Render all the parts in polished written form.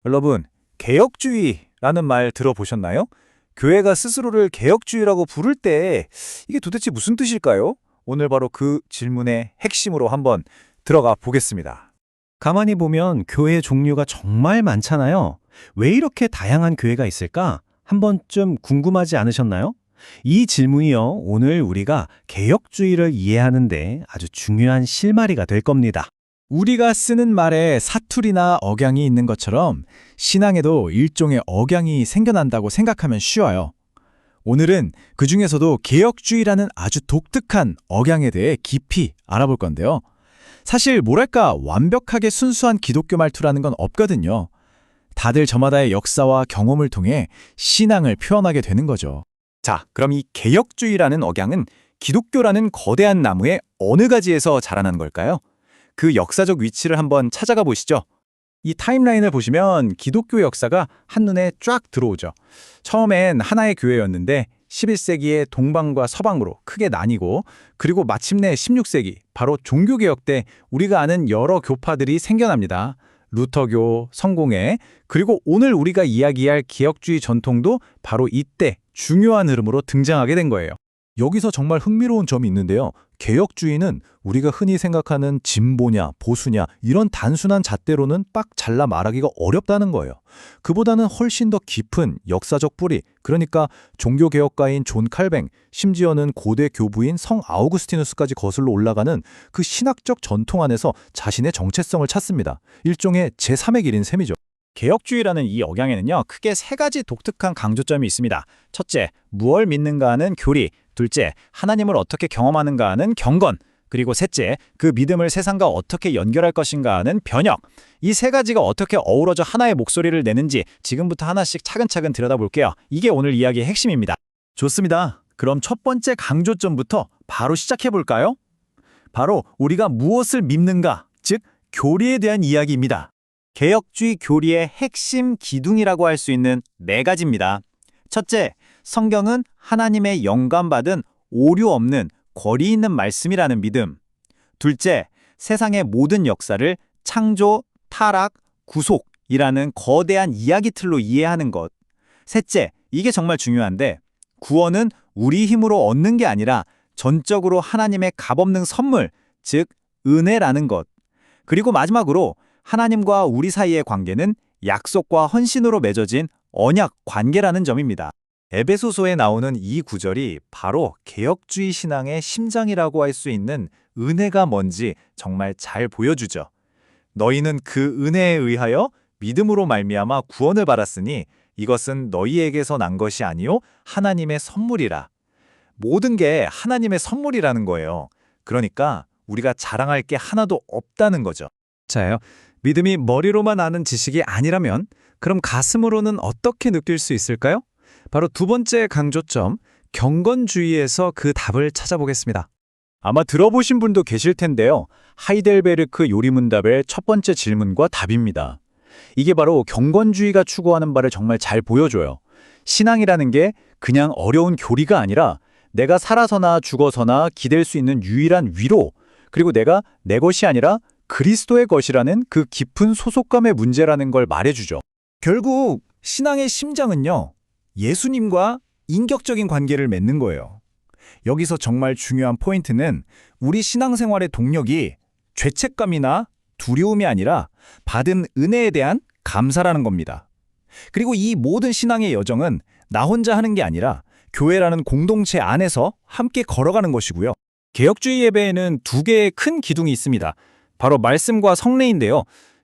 여러분, 개혁주의라는 말 들어보셨나요? 교회가 스스로를 개혁주의라고 부를 때 이게 도대체 무슨 뜻일까요? 오늘 바로 그 질문의 핵심으로 한번 들어가 보겠습니다. 가만히 보면 교회 종류가 정말 많잖아요. 왜 이렇게 다양한 교회가 있을까? 한 번쯤 궁금하지 않으셨나요? 이 질문이요, 오늘 우리가 개혁주의를 이해하는데 아주 중요한 실마리가 될 겁니다. 우리가 쓰는 말에 사투리나 억양이 있는 것처럼 신앙에도 일종의 억양이 생겨난다고 생각하면 쉬워요. 오늘은 그 중에서도 개혁주의라는 아주 독특한 억양에 대해 깊이 알아볼 건데요. 사실 뭐랄까 완벽하게 순수한 기독교 말투라는 건 없거든요. 다들 저마다의 역사와 경험을 통해 신앙을 표현하게 되는 거죠. 자, 그럼 이 개혁주의라는 억양은 기독교라는 거대한 나무의 어느 가지에서 자라난 걸까요? 그 역사적 위치를 한번 찾아가 보시죠. 이 타임라인을 보시면 기독교 역사가 한눈에 쫙 들어오죠. 처음엔 하나의 교회였는데 11세기에 동방과 서방으로 크게 나뉘고, 그리고 마침내 16세기 바로 종교개혁 때 우리가 아는 여러 교파들이 생겨납니다. 루터교, 성공회, 그리고 오늘 우리가 이야기할 개혁주의 전통도 바로 이때 중요한 흐름으로 등장하게 된 거예요. 여기서 정말 흥미로운 점이 있는데요. 개혁주의는 우리가 흔히 생각하는 진보냐, 보수냐 이런 단순한 잣대로는 빡 잘라 말하기가 어렵다는 거예요. 그보다는 훨씬 더 깊은 역사적 뿌리, 그러니까 종교개혁가인 존 칼뱅, 심지어는 고대 교부인 성 아우구스티누스까지 거슬러 올라가는 그 신학적 전통 안에서 자신의 정체성을 찾습니다. 일종의 제3의 길인 셈이죠. 개혁주의라는 이 억양에는요, 크게 세 가지 독특한 강조점이 있습니다. 첫째, 무엇을 믿는가 하는 교리. 둘째, 하나님을 어떻게 경험하는가 하는 경건. 그리고 셋째, 그 믿음을 세상과 어떻게 연결할 것인가 하는 변혁. 이 세 가지가 어떻게 어우러져 하나의 목소리를 내는지 지금부터 하나씩 차근차근 들여다볼게요. 이게 오늘 이야기의 핵심입니다. 좋습니다. 그럼 첫 번째 강조점부터 바로 시작해볼까요? 바로 우리가 무엇을 믿는가, 즉 교리에 대한 이야기입니다. 개혁주의 교리의 핵심 기둥이라고 할 수 있는 네 가지입니다. 첫째, 성경은 하나님의 영감받은 오류 없는 권위 있는 말씀이라는 믿음. 둘째, 세상의 모든 역사를 창조, 타락, 구속이라는 거대한 이야기틀로 이해하는 것. 셋째, 이게 정말 중요한데, 구원은 우리 힘으로 얻는 게 아니라 전적으로 하나님의 값없는 선물, 즉 은혜라는 것. 그리고 마지막으로 하나님과 우리 사이의 관계는 약속과 헌신으로 맺어진 언약 관계라는 점입니다. 에베소서에 나오는 이 구절이 바로 개혁주의 신앙의 심장이라고 할 수 있는 은혜가 뭔지 정말 잘 보여주죠. 너희는 그 은혜에 의하여 믿음으로 말미암아 구원을 받았으니 이것은 너희에게서 난 것이 아니요 하나님의 선물이라. 모든 게 하나님의 선물이라는 거예요. 그러니까 우리가 자랑할 게 하나도 없다는 거죠. 자요. 믿음이 머리로만 아는 지식이 아니라면 그럼 가슴으로는 어떻게 느낄 수 있을까요? 바로 두 번째 강조점, 경건주의에서 그 답을 찾아보겠습니다. 아마 들어보신 분도 계실 텐데요. 하이델베르크 요리문답의 첫 번째 질문과 답입니다. 이게 바로 경건주의가 추구하는 바를 정말 잘 보여줘요. 신앙이라는 게 그냥 어려운 교리가 아니라 내가 살아서나 죽어서나 기댈 수 있는 유일한 위로, 그리고 내가 내 것이 아니라 그리스도의 것이라는 그 깊은 소속감의 문제라는 걸 말해주죠. 결국 신앙의 심장은요, 예수님과 인격적인 관계를 맺는 거예요. 여기서 정말 중요한 포인트는 우리 신앙생활의 동력이 죄책감이나 두려움이 아니라 받은 은혜에 대한 감사라는 겁니다. 그리고 이 모든 신앙의 여정은 나 혼자 하는 게 아니라 교회라는 공동체 안에서 함께 걸어가는 것이고요. 개혁주의 예배에는 두 개의 큰 기둥이 있습니다. 바로 말씀과 성례인데요.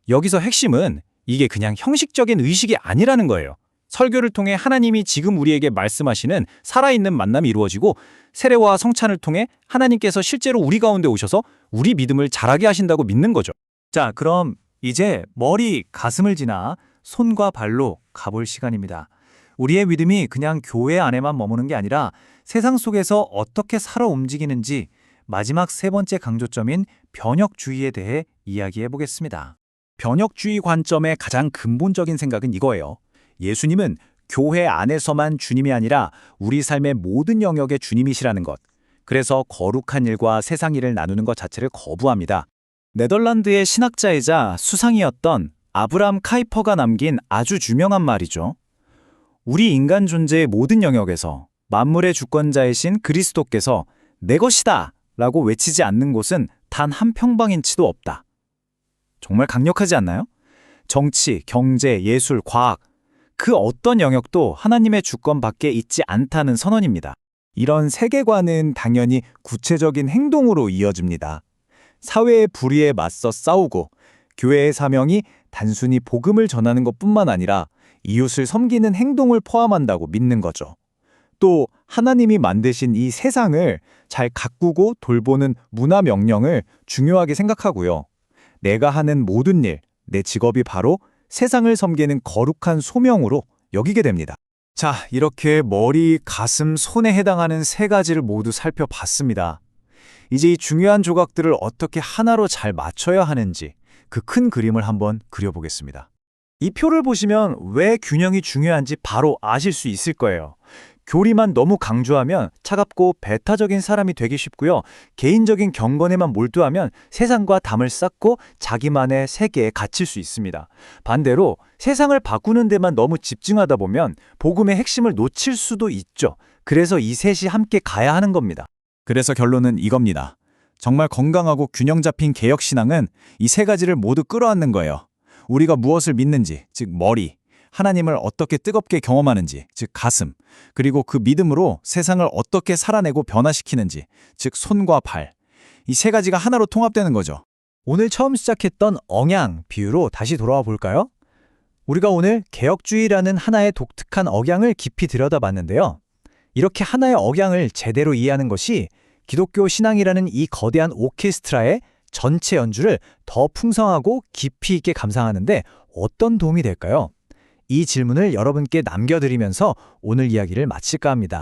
여기서 핵심은 이게 그냥 형식적인 의식이 아니라는 거예요. 설교를 통해 하나님이 지금 우리에게 말씀하시는 살아있는 만남이 이루어지고, 세례와 성찬을 통해 하나님께서 실제로 우리 가운데 오셔서 우리 믿음을 자라게 하신다고 믿는 거죠. 자, 그럼 이제 머리, 가슴을 지나 손과 발로 가볼 시간입니다. 우리의 믿음이 그냥 교회 안에만 머무는 게 아니라 세상 속에서 어떻게 살아 움직이는지 마지막 세 번째 강조점인 변혁주의에 대해 이야기해 보겠습니다. 변혁주의 관점의 가장 근본적인 생각은 이거예요. 예수님은 교회 안에서만 주님이 아니라 우리 삶의 모든 영역의 주님이시라는 것. 그래서 거룩한 일과 세상 일을 나누는 것 자체를 거부합니다. 네덜란드의 신학자이자 수상이었던 아브람 카이퍼가 남긴 아주 유명한 말이죠. 우리 인간 존재의 모든 영역에서 만물의 주권자이신 그리스도께서 내 것이다 라고 외치지 않는 곳은 단 한 평방인치도 없다. 정말 강력하지 않나요? 정치, 경제, 예술, 과학, 그 어떤 영역도 하나님의 주권 밖에 있지 않다는 선언입니다. 이런 세계관은 당연히 구체적인 행동으로 이어집니다. 사회의 불의에 맞서 싸우고 교회의 사명이 단순히 복음을 전하는 것뿐만 아니라 이웃을 섬기는 행동을 포함한다고 믿는 거죠. 또 하나님이 만드신 이 세상을 잘 가꾸고 돌보는 문화 명령을 중요하게 생각하고요. 내가 하는 모든 일, 내 직업이 바로 세상을 섬기는 거룩한 소명으로 여기게 됩니다. 자, 이렇게 머리, 가슴, 손에 해당하는 세 가지를 모두 살펴봤습니다. 이제 이 중요한 조각들을 어떻게 하나로 잘 맞춰야 하는지 그 큰 그림을 한번 그려보겠습니다. 이 표를 보시면 왜 균형이 중요한지 바로 아실 수 있을 거예요. 교리만 너무 강조하면 차갑고 배타적인 사람이 되기 쉽고요. 개인적인 경건에만 몰두하면 세상과 담을 쌓고 자기만의 세계에 갇힐 수 있습니다. 반대로 세상을 바꾸는 데만 너무 집중하다 보면 복음의 핵심을 놓칠 수도 있죠. 그래서 이 셋이 함께 가야 하는 겁니다. 그래서 결론은 이겁니다. 정말 건강하고 균형 잡힌 개혁신앙은 이 세 가지를 모두 끌어안는 거예요. 우리가 무엇을 믿는지, 즉 머리, 하나님을 어떻게 뜨겁게 경험하는지, 즉 가슴, 그리고 그 믿음으로 세상을 어떻게 살아내고 변화시키는지, 즉 손과 발. 이 세 가지가 하나로 통합되는 거죠. 오늘 처음 시작했던 억양 비유로 다시 돌아와 볼까요? 우리가 오늘 개혁주의라는 하나의 독특한 억양을 깊이 들여다봤는데요. 이렇게 하나의 억양을 제대로 이해하는 것이 기독교 신앙이라는 이 거대한 오케스트라의 전체 연주를 더 풍성하고 깊이 있게 감상하는데 어떤 도움이 될까요? 이 질문을 여러분께 남겨드리면서 오늘 이야기를 마칠까 합니다.